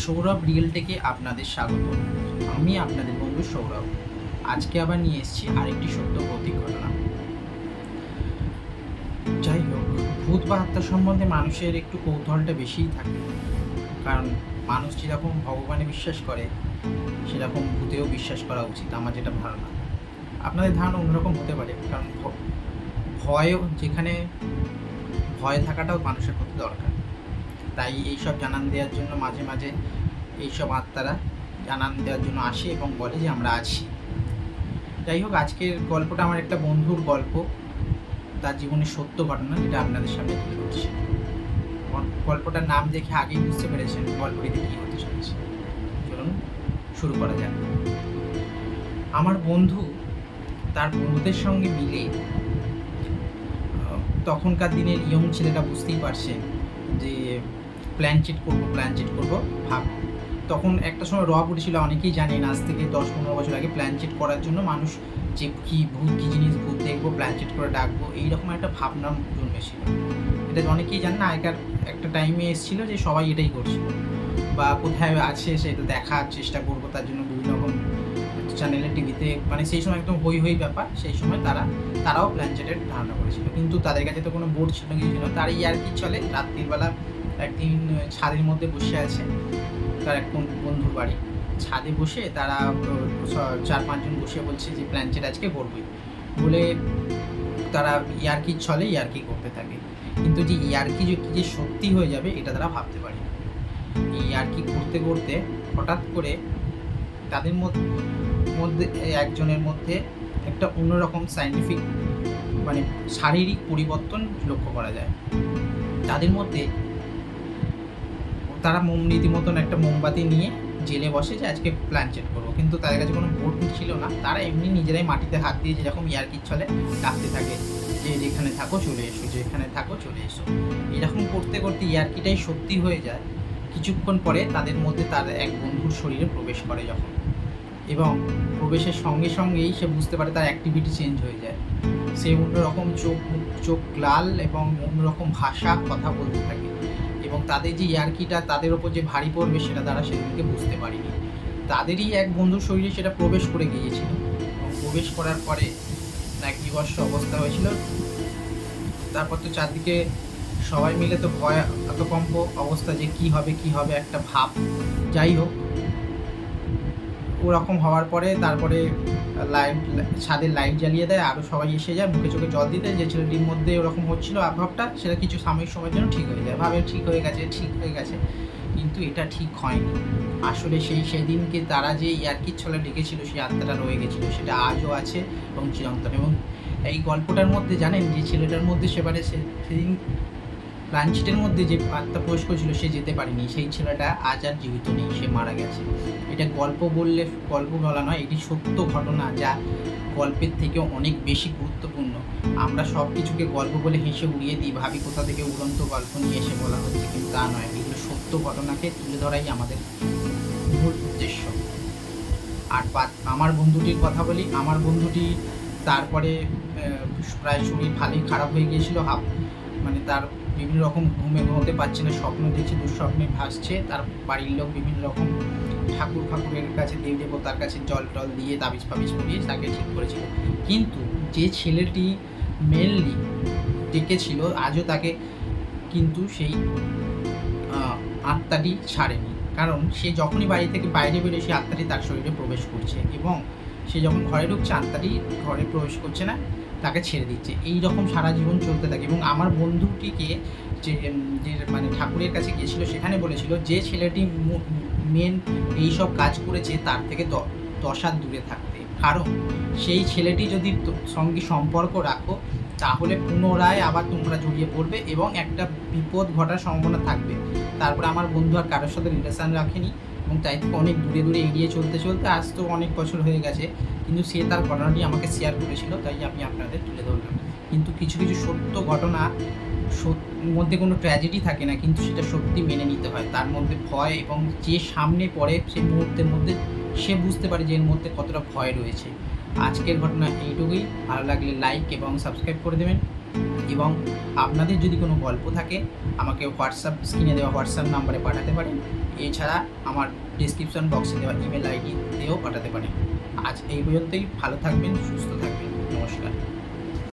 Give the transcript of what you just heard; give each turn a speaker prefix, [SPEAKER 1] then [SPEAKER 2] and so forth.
[SPEAKER 1] সৌরভ রিয়েলটেকে আপনাদের স্বাগত। আমি আপনাদের বন্ধু সৌরভ। আজকে আবার নিয়ে এসেছি আরেকটি সত্য ভৌতিক ঘটনা। যাই হোক, ভূত বা আত্মা সম্বন্ধে মানুষের একটু কৌতূহলটা বেশিই থাকে, কারণ মানুষ যেরকম ভগবানে বিশ্বাস করে সেরকম ভূতেও বিশ্বাস করা উচিত, আমার যেটা ধারণা। আপনাদের ধারণা অন্যরকম হতে পারে, কারণ ভয়ও যেখানে ভয় থাকাটাও মানুষের প্রতি দরকার। তাই এইসব জানান দেওয়ার জন্য মাঝে মাঝে এইসব আত্মারা জানান দেওয়ার জন্য আসে এবং বলে যে আমরা আছি। যাই হোক, আজকের গল্পটা আমার একটা বন্ধুর গল্প, তার জীবনের সত্য ঘটনা, যেটা আপনাদের সামনে তুলে ধরছি। গল্পটার নাম দেখে আগেই বুঝতে পেরেছেন গল্পটিতে কী হতে চলেছে। চলুন শুরু করা যাক। আমার বন্ধু তার বন্ধুদের সঙ্গে মিলে, তখনকার দিনের ইয়ং ছেলেরা বুঝতেই পারছে যে প্ল্যান চিট করবো ভাব। তখন একটা সময় রব উঠেছিল, অনেকেই জানেন, আজ থেকে 10-15 বছর আগে প্ল্যান চিট করার জন্য মানুষ যে কী ভূত, কী জিনিস, ভূত দেখবো, প্ল্যান চিট করে ডাকবো, এইরকম একটা ভাবনা জন্মেছিল। এটা অনেকেই জানেন না, আগেকার একটা টাইমে এসেছিলো যে সবাই এটাই করছিল, বা কোথায় আছে সেটা দেখার চেষ্টা করবো, তার জন্য বিভিন্ন রকম চ্যানেলে, টিভিতে, মানে সেই সময় একদম হই হই ব্যাপার। সেই সময় তারাও প্ল্যান চিটের ধারণা করেছিল, কিন্তু তাদের কাছে তো কোনো বোর্ড ছিল না, কিছু ছিল। তার আর কি চলে, রাত্রিবেলা একদিন ছাদের মধ্যে বসে আছে, তার এক বন্ধুর বাড়ি, ছাদে বসে তারা 4-5 জন বসে বলছে যে প্ল্যান চিট আজকে করবই বলে তারা ইয়ার্কি করতে থাকে। কিন্তু যে ইয়ার্কি যে সত্যি হয়ে যাবে এটা তারা ভাবতে পারে। এই ইয়ার্কি করতে করতে হঠাৎ করে তাদের মধ্যে একজনের মধ্যে একটা অন্যরকম সায়েন্টিফিক, মানে শারীরিক পরিবর্তন লক্ষ্য করা যায়। তাদের মধ্যে তারা রীতিমতন একটা মোমবাতি নিয়ে জেলে বসে যে আজকে প্ল্যান চেট করবো, কিন্তু তাদের কাছে কোনো বোর্ড ছিল না। তারা এমনি নিজেরাই মাটিতে হাত দিয়ে যেরকম ইয়ার্কির ছলে ডাকতে থাকে যে যেখানে থাকো চলে এসো, যেখানে থাকো চলে এসো। এরকম করতে করতে ইয়ার্কিটাই সত্যি হয়ে যায়। কিছুক্ষণ পরে তাদের মধ্যে তার এক বন্ধুর শরীরে প্রবেশ করে যখন, এবং প্রবেশের সঙ্গে সঙ্গেই সে বুঝতে পারে তার অ্যাক্টিভিটি চেঞ্জ হয়ে যায়। সে অন্যরকম চোখ লাল এবং অন্যরকম ভাষা কথা বলতে থাকে, এবং তাদের যে ইয়ার্কিটা তাদের ওপর যে ভারী পড়বে সেটা তারা সেদিনকে বুঝতে পারেনি। তাদেরই এক বন্ধুর শরীরে সেটা প্রবেশ করে গিয়েছিল, এবং প্রবেশ করার পরে এক বিভৎস অবস্থা হয়েছিল। তারপর তো চারদিকে সবাই মিলে তো ভয়, হতকম্প অবস্থা, যে কী হবে একটা ভাব। যাই হোক, ওরকম হওয়ার পরে তারপরে ছাদের লাইট জ্বালিয়ে দেয়, আরও সবাই এসে যায় মুখে চোখে জল দিতে। যে ছেলেটির মধ্যে ওরকম হচ্ছিল আভাবটা, সেটা কিছু সাময়িক সময়ের জন্য ঠিক হয়ে যায়, ভাবে ঠিক হয়ে গেছে, কিন্তু এটা ঠিক হয়নি। আসলে সেদিনকে তারা যে ইয়ার্কির ছলে ডেকেছিল, সেই আত্মাটা রয়ে গেছিলো, সেটা আজও আছে এবং চিরন্তন। এবং এই গল্পটার মধ্যে জানেন, যে ছেলেটার মধ্যে সেদিন প্ল্যানচিটের মধ্যে যে আত্মা প্রবেশ করেছিল, সে যেতে পারেনি। সেই ছেলেটা আজ আর জীবিত নেই, সে মারা গেছে। এটা গল্প বলা নয়, এটি সত্য ঘটনা, যা গল্পের থেকেও অনেক বেশি গুরুত্বপূর্ণ। আমরা সব কিছুকে গল্প বলে হেসে উড়িয়ে দিই, ভাবি কোথা থেকে উড়ন্ত গল্প নিয়ে এসে বলা হচ্ছে, কিন্তু তা নয়। এগুলো সত্য ঘটনাকে তুলে ধরাই আমাদের মূল উদ্দেশ্য। আর আমার বন্ধুটির কথা বলি। আমার বন্ধুটি তারপরে প্রায় শরীর ভালোই খারাপ হয়ে গিয়েছিল, মানে তার বিভিন্ন রকম ঘুমোতে পারছে না, স্বপ্ন দেখছে, দুঃস্বপ্নে ভাসছে। তার বাড়ির লোক বিভিন্ন রকম ঠাকুরের কাছে, দেবতার কাছে জল টল দিয়ে, তাবিজ পরিয়ে তাকে ঠিক করেছিল। কিন্তু যে ছেলেটি মেনলি ডেকেছিল, আজও তাকে কিন্তু সেই আত্মাটি ছাড়েনি। কারণ সে যখনই বাড়ি থেকে বাইরে বেরোয়, সেই আত্মাটি তার শরীরে প্রবেশ করছে, এবং সে যখন ঘরে ঢুকছে, আত্মাটি ঘরে প্রবেশ করছে না, তাকে ছেড়ে দিচ্ছে। এই রকম সারা জীবন চলতে থাকে। এবং আমার বন্ধুটিকে যে মানে ঠাকুরের কাছে গিয়েছিল, সেখানে বলেছিল যে ছেলেটি মেন এইসব কাজ করেছে তার থেকে 10 হাত দূরে থাকতে। কারণ সেই ছেলেটি যদি সঙ্গে সম্পর্ক রাখো, তাহলে পুনরায় আবার তোমরা জড়িয়ে পড়বে এবং একটা বিপদ ঘটার সম্ভাবনা থাকবে। তারপরে আমার বন্ধু আর কারোর সাথে রিলেশান রাখেনি, এবং তাই থেকে অনেক দূরে এড়িয়ে চলতে আজ তো অনেক বছর হয়ে গেছে। কিন্তু সে তার ঘটনাটি আমাকে শেয়ার করেছিল, তাই আমি আপনাদের তুলে ধরলাম। কিন্তু কিছু সত্য ঘটনা মধ্যে কোনো ট্র্যাজেডি থাকে না, কিন্তু সেটা সত্যি মেনে নিতে হয়। তার মধ্যে ভয়, এবং যে সামনে পড়ে সেই মুহূর্তের মধ্যে সে বুঝতে পারে যে এর মধ্যে কতটা ভয় রয়েছে। আজকের ঘটনা এইটুকুই। ভালো লাগলে লাইক এবং সাবস্ক্রাইব করে দেবেন। এবং আপনাদের যদি কোনো গল্প থাকে আমাকে স্ক্রিনে দেওয়া হোয়াটসঅ্যাপ নাম্বারে পাঠাতে পারেন। এছাড়া আমার ডেসক্রিপশন বক্সে দেওয়া ইমেল আইডি দিয়েও পাঠাতে পারেন। আজ এই পর্যন্তই। ভালো থাকবেন, সুস্থ থাকবেন। নমস্কার।